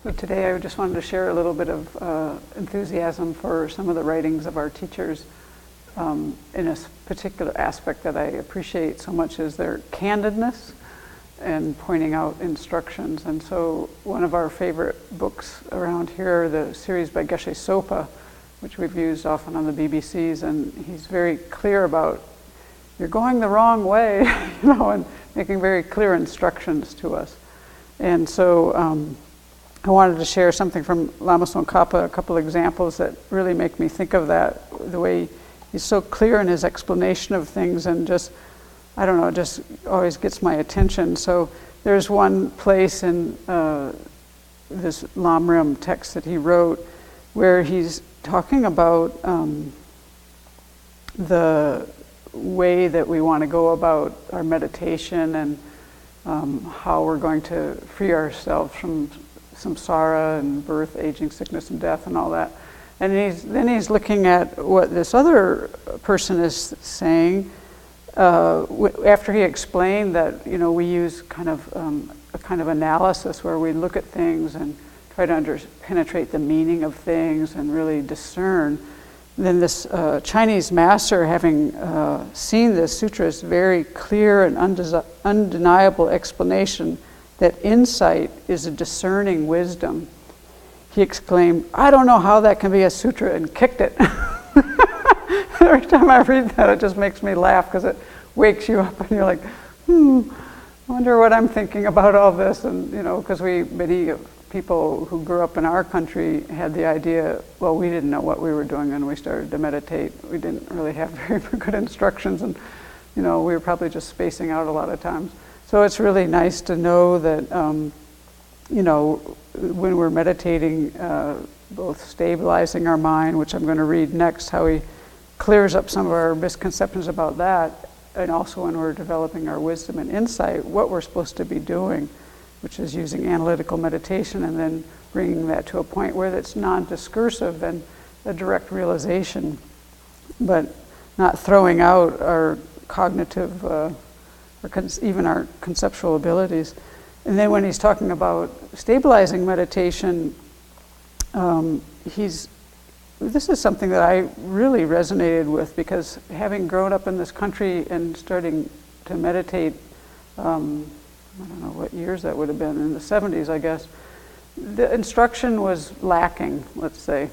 So today I just wanted to share a little bit of enthusiasm for some of the writings of our teachers in a particular aspect that I appreciate so much is their candidness and pointing out instructions. And so one of our favorite books around here, the series by Geshe Sopa, which we've used often on the BBCs, and he's very clear about you're going the wrong way, and making very clear instructions to us. And so I wanted to share something from Lama Tsongkhapa, a couple examples that really make me think of that, the way he's so clear in his explanation of things and just, I don't know, just always gets my attention. So there's one place in this Lamrim text that he wrote where he's talking about the way that we want to go about our meditation and how we're going to free ourselves from samsara and birth, aging, sickness, and death, and all that. And then he's looking at what this other person is saying after he explained that we use kind of a kind of analysis where we look at things and try to penetrate the meaning of things and really discern. Then this Chinese master, having seen this sutra's very clear and undeniable explanation that insight is a discerning wisdom, he exclaimed, "I don't know how that can be a sutra," and kicked it. Every time I read that, it just makes me laugh because it wakes you up and you're like, I wonder what I'm thinking about all this. And, because many people who grew up in our country had the idea, well, we didn't know what we were doing when we started to meditate. We didn't really have very good instructions, and, we were probably just spacing out a lot of times. So it's really nice to know that, when we're meditating, both stabilizing our mind, which I'm going to read next, how he clears up some of our misconceptions about that, and also when we're developing our wisdom and insight, what we're supposed to be doing, which is using analytical meditation and then bringing that to a point where it's non-discursive and a direct realization, but not throwing out our cognitive even our conceptual abilities. And then when he's talking about stabilizing meditation, this is something that I really resonated with, because having grown up in this country and starting to meditate, I don't know what years that would have been, in the 70s, I guess, the instruction was lacking, let's say,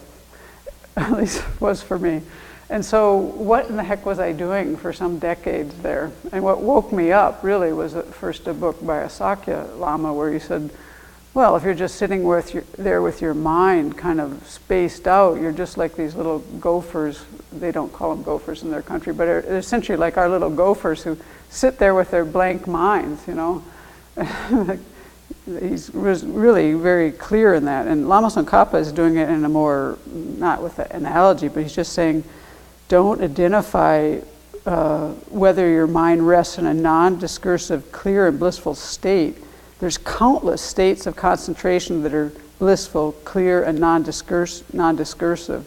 at least was for me. And so what in the heck was I doing for some decades there? And what woke me up really was first a book by a Sakya Lama where he said, well, if you're just sitting there with your mind kind of spaced out, you're just like these little gophers. They don't call them gophers in their country, but they're essentially like our little gophers who sit there with their blank minds, He was really very clear in that. And Lama Tsongkhapa is doing it in a more, not with an analogy, but he's just saying, don't identify whether your mind rests in a non-discursive, clear and blissful state. There's countless states of concentration that are blissful, clear, and non-discursive,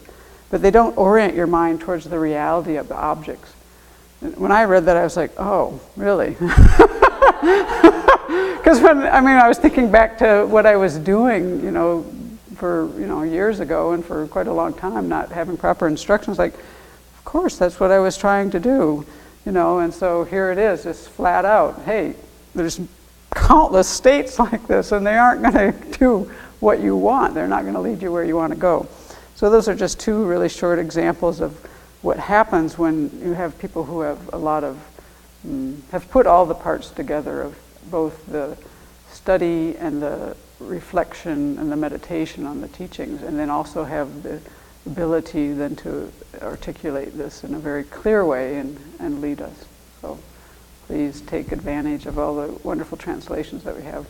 but they don't orient your mind towards the reality of the objects. And when I read that, I was like, oh, really? Because I was thinking back to what I was doing, for years ago and for quite a long time, not having proper instructions. Like, of course, that's what I was trying to do, And so here it is, just flat out. Hey, there's countless states like this, and they aren't going to do what you want. They're not going to lead you where you want to go. So those are just two really short examples of what happens when you have people who have have put all the parts together of both the study and the reflection and the meditation on the teachings, and then also have the ability then to articulate this in a very clear way and lead us. So please take advantage of all the wonderful translations that we have.